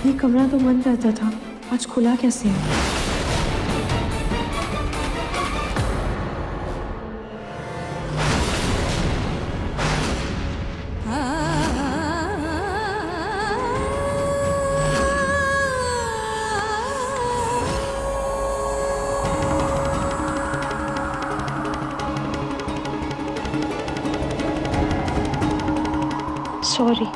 ये कमरा तो बंद रहता था, आज खुला कैसे है? सॉरी।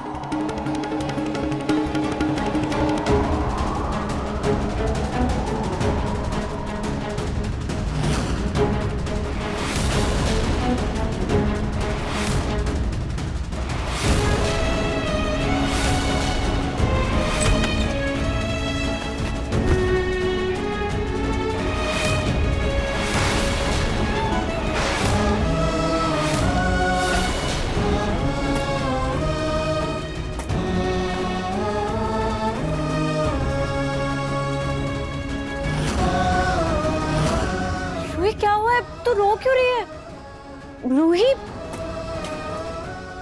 रूही क्या हुआ है? तू रो क्यों रही है? रूही,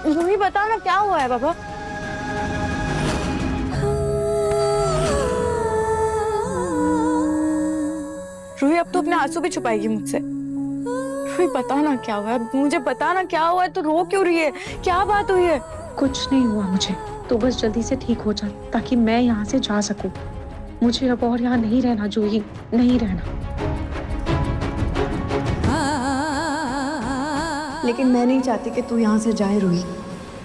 रूही बता ना क्या हुआ है बाबा? रूही अब तो अपने आंसू भी छुपाएगी मुझसे। रूही बता ना क्या हुआ है? मुझे बता ना क्या हुआ है? तू रो क्यों रही है? क्या बात हुई है? कुछ नहीं हुआ मुझे, तो बस जल्दी से ठीक हो जा ताकि मैं यहाँ से जा सकूं। मुझे अब और यहाँ नहीं रहना जूही, नहीं रहना। लेकिन मैं नहीं चाहती कि तू यहाँ से जाए रूही।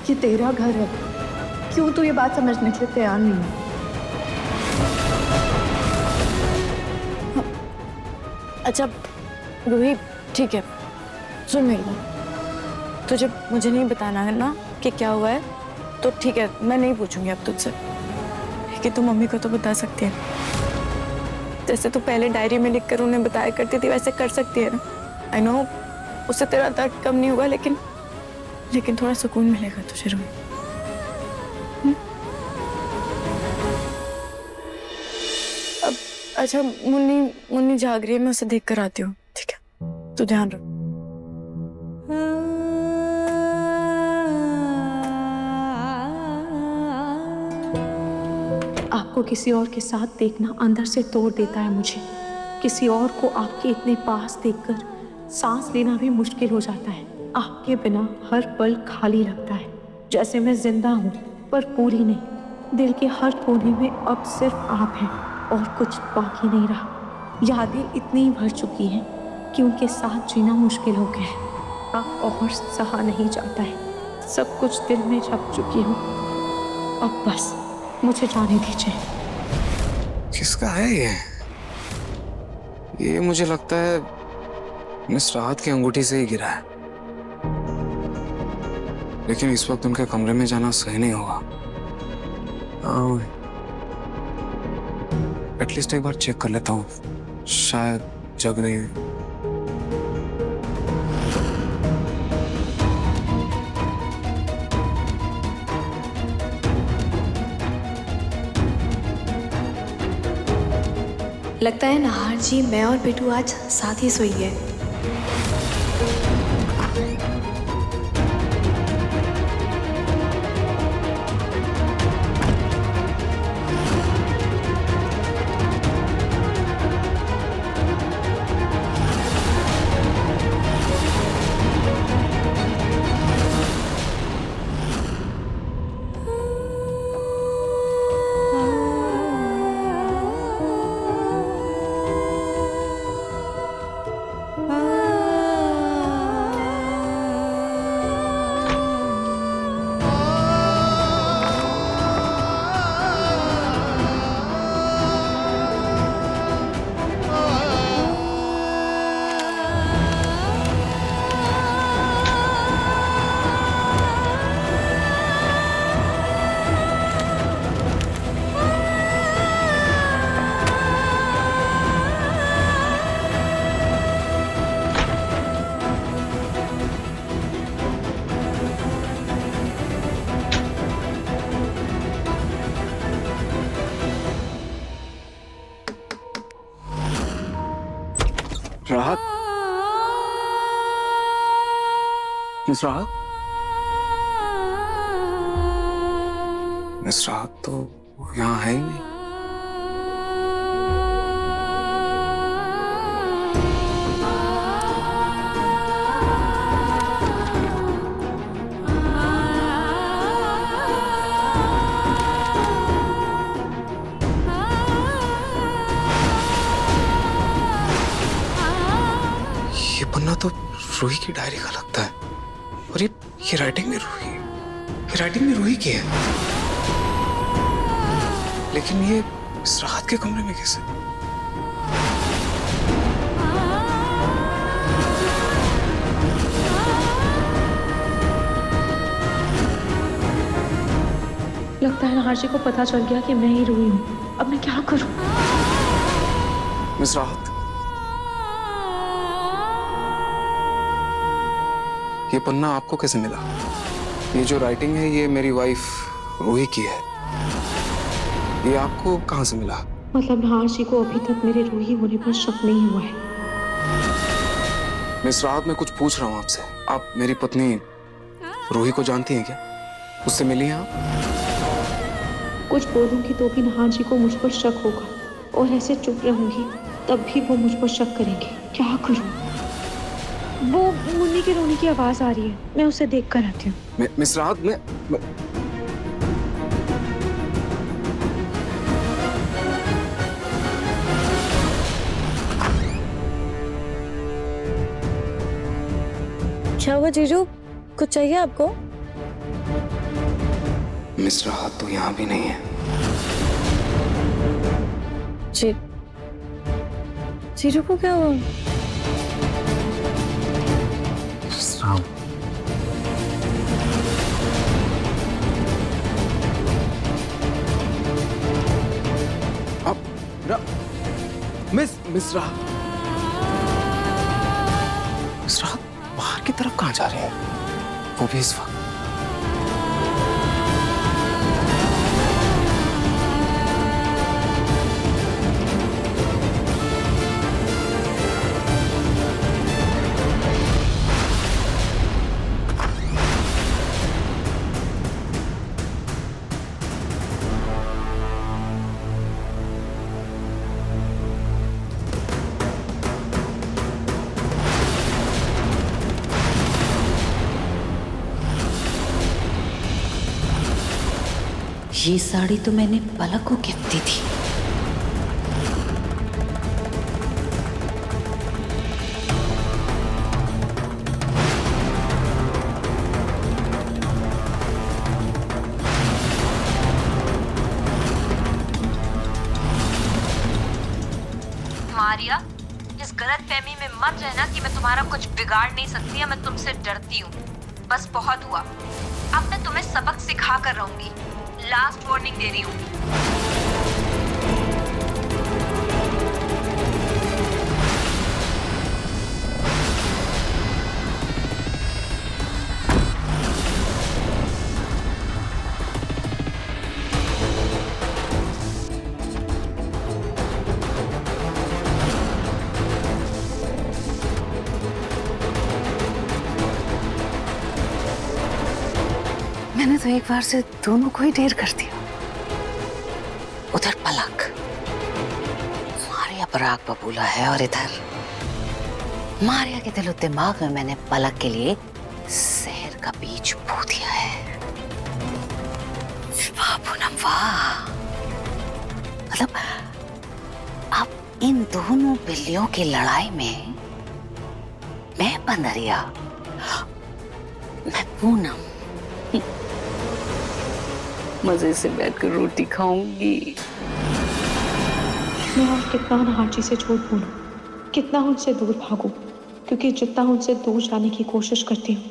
ये तेरा घर है, क्यों तू ये बात समझने के लिए तैयार नहीं है? अच्छा रूही, ठीक है, सुन मेरी बात। तुझे मुझे नहीं बताना है ना कि क्या हुआ है, तो ठीक है, मैं नहीं पूछूंगी अब तुझसे। कि तू मम्मी को तो बता सकती है, जैसे तू पहले डायरी में लिखकर उन्हें बताया करती थी वैसे कर सकती है ना। आई नो उससे तेरा दर्द कम नहीं होगा, लेकिन थोड़ा सुकून मिलेगा तुझे रूही। अब अच्छा, मुन्नी जाग रही है, मैं उसे देख कर आती हूँ, ठीक है? तू ध्यान रख। आपको किसी और के साथ देखना अंदर से तोड़ देता है मुझे। किसी और को आपके इतने पास देखकर सांस लेना भी मुश्किल हो जाता है। आपके बिना हर पल खाली लगता है, जैसे मैं जिंदा हूँ पर पूरी नहीं। दिल के हर कोने में अब सिर्फ आप हैं और कुछ बाकी नहीं रहा। यादें इतनी भर चुकी हैं कि उनके साथ जीना मुश्किल हो गया है। अब और सहा नहीं जाता है, सब कुछ दिल में छप चुकी हूँ। अब बस मुझे जाने दीजिए। किसका है ये मुझे लगता है मिस राहत की अंगूठी से ही गिरा है, लेकिन इस वक्त उनके कमरे में जाना सही नहीं होगा। एटलीस्ट एक बार चेक कर लेता हूँ, शायद जग रही है। लगता है नाहर जी, मैं और बिटू आज साथ ही सोई है। राहत, मिस राहत, मिस राहत तो यहाँ है ही नहीं। रूही की डायरी का लगता है। और ये राइटिंग में रूही, ये राइटिंग में रूही की है। लेकिन ये इस राहत के कमरे में कैसे? लगता है नाहर जी को पता चल गया कि मैं ही रूही हूँ। अब मैं क्या करूँ? मिस राहत, ये पन्ना आपको कैसे मिला? ये जो राइटिंग है ये मेरी वाइफ रूही की है। ये आपको कहाँ से मिला? मतलब नाहर जी को अभी तक मेरे रूही होने पर शक नहीं हुआ है। मिस राहत, मैं कुछ पूछ रहा हूँ आपसे। आप मेरी पत्नी रूही को जानती हैं क्या? उससे मिली हैं आप? कुछ बोलूंगी तो भी नाहर जी को मुझ पर शक होगा, और ऐसे चुप रहूंगी तब भी वो मुझ पर शक करेंगे। क्या करूं? वो मुन्नी के रोने की आवाज आ रही है, मैं उसे देख कर आती हूँ। मिस राहत, मैं क्या हुआ जीजू, कुछ चाहिए आपको? मिस राहत तो यहाँ भी नहीं है। जीजू को क्या हुआ? मिस राहत, मिस राहत बाहर की तरफ कहाँ जा रहे हैं? वो भी इस वक्त? ये साड़ी तो मैंने पलक को गिफ्ट दी थी। मारिया, इस गलतफहमी में मत रहना कि मैं तुम्हारा कुछ बिगाड़ नहीं सकती या मैं तुमसे डरती हूँ। बस बहुत हुआ, अब मैं तुम्हें सबक सिखा कर रहूंगी। लास्ट वार्निंग दे रही हूँ। मैंने तो एक बार से दोनों को ही ढेर कर दिया। उधर पलक, मारिया पराग बबूला है, और इधर मारिया के दिलो दिमाग में मैंने पलक के लिए जहर का बीज बो दिया है। वाह पूनम वाह, मतलब अब इन दोनों बिल्लियों की लड़ाई में मैं बंदरिया, मैं पूनम मजे से बैठकर रोटी खाऊंगी। मैं और कितना नाहर जी से झूठ बोलूं, कितना उनसे दूर भागूं, क्योंकि जितना उनसे दूर जाने की कोशिश करती हूँ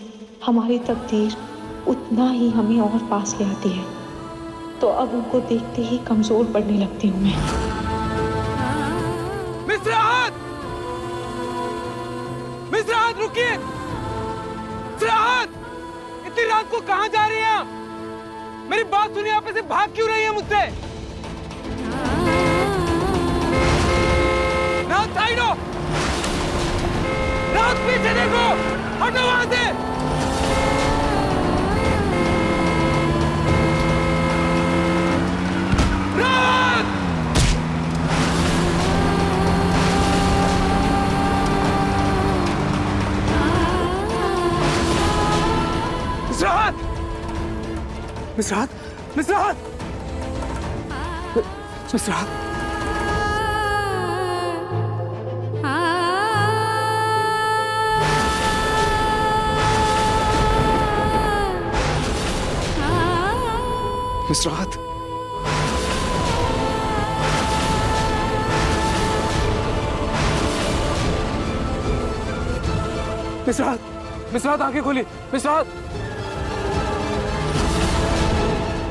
हमारी तकदीर उतना ही हमें और पास ले आती है। तो अब उनको देखते ही कमजोर पड़ने लगती हूँ मैं। मिस राहत! मिस राहत रुकिए! मिस राहत! इतनी रात को कहाँ जा रही हैं आप? मेरी बात सुनिए, आप ऐसे भाग क्यों रही हैं मुझसे? राहत साइड हो! राहत पीछे देखो! हटो वहां से! राहत! मिस राहत! मिस राहत! मिस राहत! मिस राहत, मिस राहत आंखें खोली। मिस राहत,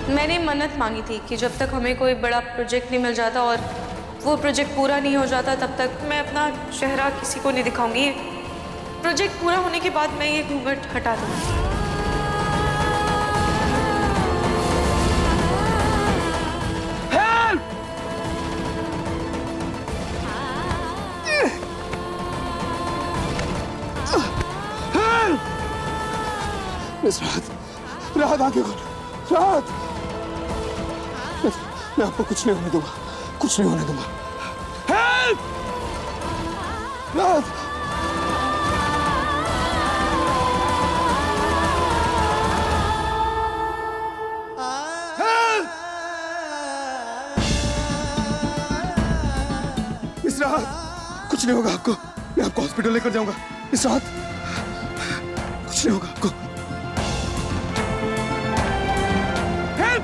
मैंने मन्नत मांगी थी कि जब तक हमें कोई बड़ा प्रोजेक्ट नहीं मिल जाता और वो प्रोजेक्ट पूरा नहीं हो जाता तब तक मैं अपना चेहरा किसी को नहीं दिखाऊंगी। प्रोजेक्ट पूरा होने के बाद मैं ये घूंघट हटा दूंगी। मिस राहत, राहत आंखें खोल। राहत, मैं आपको कुछ नहीं होने दूंगा, कुछ नहीं होने दूंगा। हेल्प! राहत, हेल्प! मिस राहत, कुछ नहीं होगा आपको, मैं आपको हॉस्पिटल लेकर जाऊंगा। मिस राहत, कुछ नहीं होगा आपको।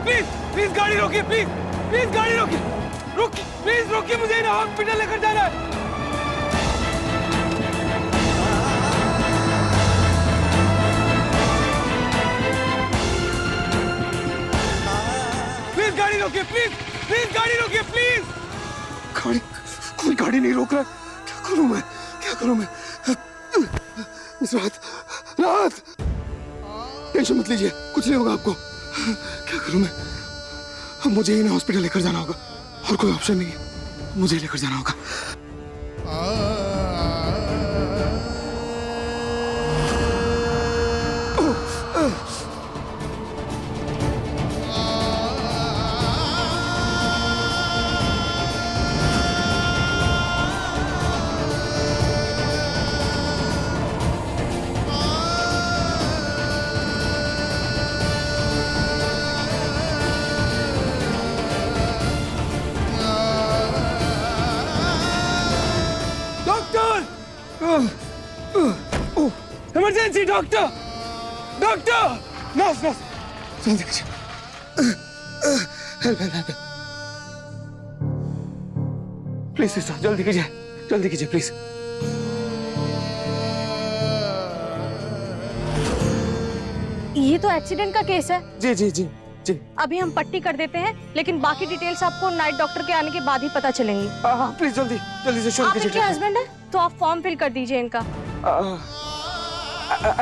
प्लीज प्लीज गाड़ी रोकिए, प्लीज गाड़ी रोकिए, प्लीज रोकिए, मुझे ना हॉस्पिटल लेकर जाना है। प्लीज गाड़ी रोकिए, प्लीज गाड़ी रोकिए, प्लीज। गाड़ी, कोई गाड़ी नहीं रोक रहा। क्या करूं मैं, क्या करूं मैं? मिस राहत, राहत, टेंशन मत लीजिए, कुछ नहीं होगा आपको। क्या करूं मैं? अब मुझे ही ना हॉस्पिटल लेकर जाना होगा, और कोई ऑप्शन नहीं है, मुझे ही लेकर जाना होगा। Emergency doctor, doctor, nurse, nurse, जल्दी कीजिए, help help help, please sister, जल्दी कीजिए प्लीज। ये तो एक्सीडेंट का केस है। जी जी जी जी, अभी हम पट्टी कर देते हैं, लेकिन बाकी डिटेल्स आपको नाइट डॉक्टर के आने के बाद ही पता चलेंगी। हाँ प्लीज जल्दी से शुरू आप कीजिए। इनके हस्बैंड हैं, तो आप फॉर्म फिल कर दीजिए इनका।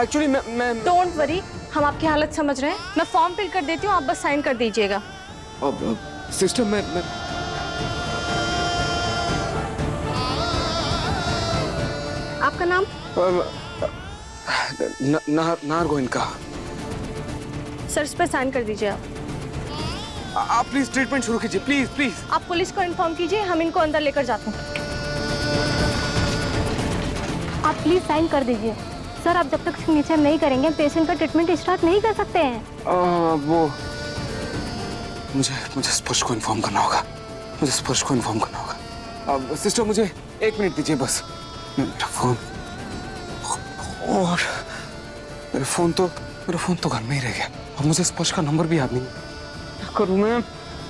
एक्चुअली मैं डोंट वरी, हम आपकी हालत समझ रहे हैं। मैं फॉर्म फिल कर देती हूँ, आप बस साइन कर दीजिएगा। सिस्टर मैं आपका नाम? नाहर गोइनका। सर, इस पे साइन कर दीजिए आप प्लीज ट्रीटमेंट शुरू कीजिए, प्लीज। आप पुलिस को इन्फॉर्म कीजिए, हम इनको अंदर लेकर जाते हैं। आप प्लीज साइन कर दीजिए। सर, आप जब तक सिग्नेचर नहीं करेंगे पेशेंट का ट्रीटमेंट स्टार्ट नहीं कर सकते हैं। वो मुझे स्पर्श को इन्फॉर्म करना होगा, अब सिस्टर मुझे 1 मिनट दीजिए बस। मेरा फोन तो घर में ही रह गया, अब मुझे स्पर्श का नंबर भी याद नहीं। क्या करूं मैं?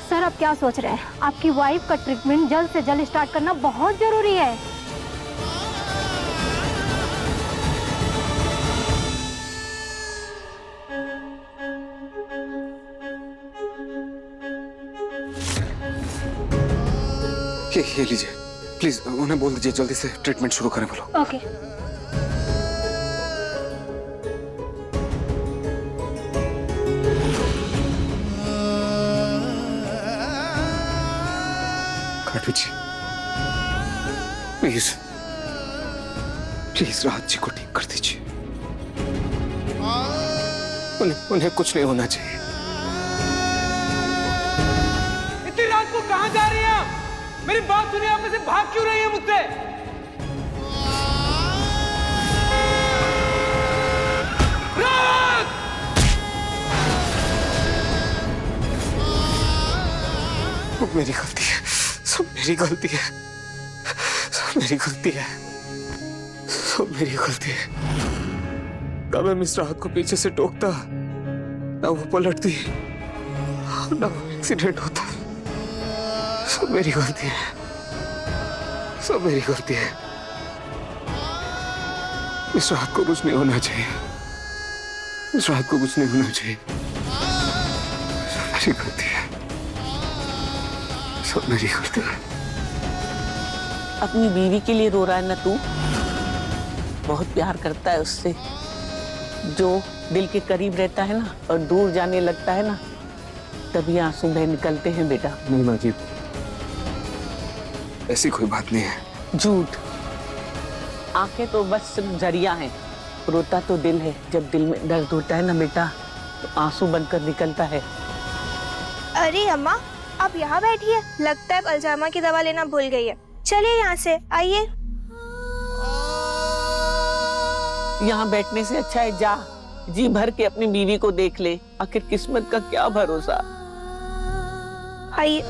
सर, आप क्या सोच रहे हैं? आपकी वाइफ का ट्रीटमेंट जल्द से जल्द स्टार्ट करना बहुत जरूरी है। ये लीजिए, प्लीज उन्हें बोल दीजिए जल्दी से ट्रीटमेंट शुरू करें बोलो। ओके। काट दीजिए प्लीज राहत जी को ठीक कर दीजिए, उन्हें कुछ नहीं होना चाहिए। इतनी रात को कहां जा रही हैं आप? मेरी बात सुनिए, आप ऐसे भाग क्यों रही हैं मुझसे? रात! वो मेरी गलती है, सब मेरी गलती है, सब मेरी गलती है। ना मैं मिस राहत को पीछे से टोकता, ना वो पलटती। ना एक्सीडेंट होता। सब मेरी गलती है, सब मेरी गलती है। इस रात को कुछ नहीं होना चाहिए, इस रात को कुछ नहीं होना चाहिए। सब मेरी गलती है, सब मेरी गलती है। अपनी बीवी के लिए रो रहा है ना तू? बहुत प्यार करता है उससे। जो दिल के करीब रहता है ना और दूर जाने लगता है ना, तभी आंसू बह निकलते हैं बेटा। नहीं माँ जी, ऐसी कोई बात नहीं है। झूठ। आंखें तो बस सिर्फ जरिया हैं, रोता तो दिल है। जब दिल में दर्द होता है ना बेटा, तो आंसू बनकर निकलता है। अरे अम्मा, आप यहाँ बैठिए, लगता है अल्जामा की दवा लेना भूल गई है। चलिए यहाँ से आइए। यहाँ बैठने से अच्छा है जा जी भर के अपनी बीवी को देख ले। आखिर किस्मत का क्या भरोसा। आइए।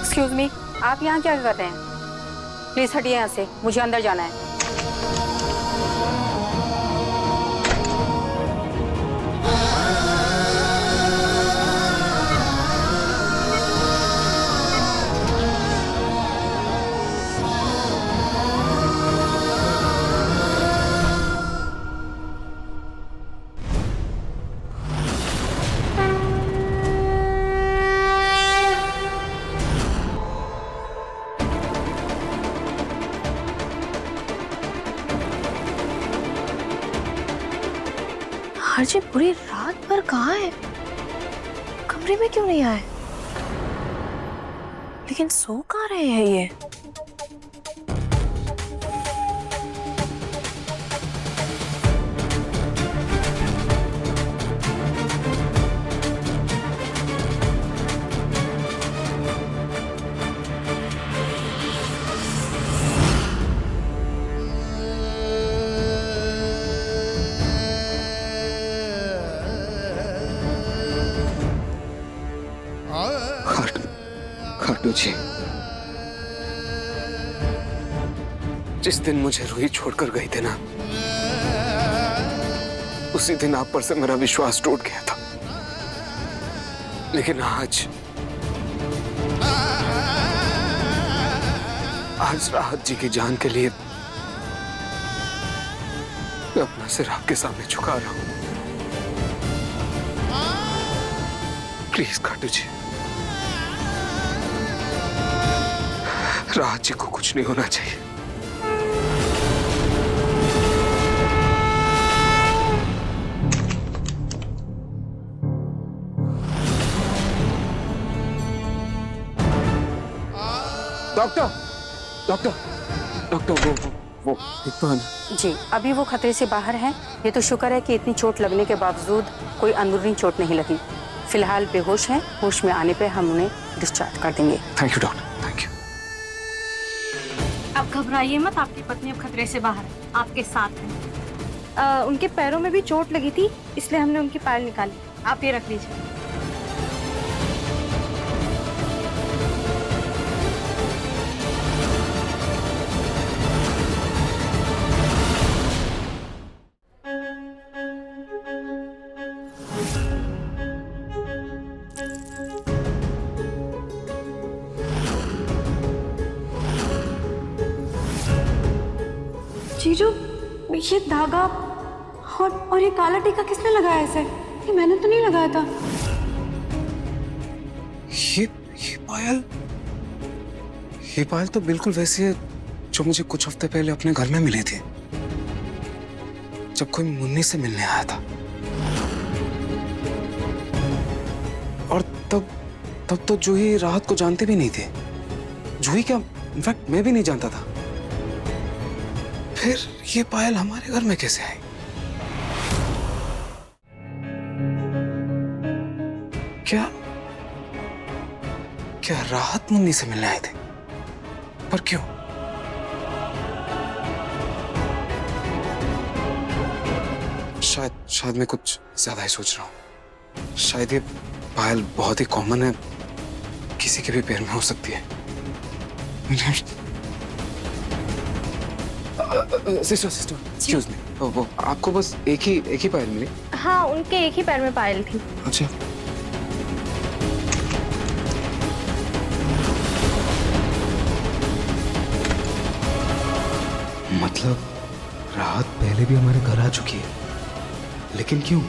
एक्सक्यूज मी, आप यहाँ क्या कर रहे हैं? प्लीज हटिए यहाँ से, मुझे अंदर जाना है। आरजी पूरी रात भर कहाँ है? कमरे में क्यों नहीं आए? लेकिन सो कहाँ रहे हैं ये? खाटू जी, जिस दिन मुझे रूही छोड़कर गई थी ना, उसी दिन आप पर से मेरा विश्वास टूट गया था। लेकिन आज राहत जी की जान के लिए मैं अपना सिर आपके सामने झुका रहा हूं। प्लीज खाटू जी, राहत जी को कुछ नहीं होना चाहिए। डॉक्टर, डॉक्टर, डॉक्टर, वो ठीक तो है ना? जी, अभी वो खतरे से बाहर हैं। ये तो शुक्र है कि इतनी चोट लगने के बावजूद कोई अंदरूनी चोट नहीं लगी। फिलहाल बेहोश हैं, होश में आने पे हम उन्हें डिस्चार्ज कर देंगे। Thank you doctor, thank you. आप घबराइए मत, आपकी पत्नी अब खतरे से बाहर है, आपके साथ है। उनके पैरों में भी चोट लगी थी, इसलिए हमने उनकी पैर निकाली। आप ये रख लीजिए। जीजू, ये धागा और ये काला टीका किसने लगाया इसे? ये मैंने तो नहीं लगाया था। ये पायल तो बिल्कुल वैसी है जो मुझे कुछ हफ्ते पहले अपने घर में मिली थी। जब कोई मुन्नी से मिलने आया था, और तब तो जूही राहत को जानते भी नहीं थे। जूही क्या, इनफैक्ट मैं भी नहीं जानता था। फिर ये पायल हमारे घर में कैसे आई? क्या राहत मुन्नी से मिलने आए थे? पर क्यों? शायद मैं कुछ ज्यादा ही सोच रहा हूँ। शायद ये पायल बहुत ही कॉमन है, किसी के भी पैर में हो सकती है। सिस्टर एक्सक्यूज मी, वो आपको बस एक ही पायल मिली? हाँ, उनके एक ही पैर में पायल थी। अच्छा। मतलब राहत पहले भी हमारे घर आ चुकी है, लेकिन क्यों?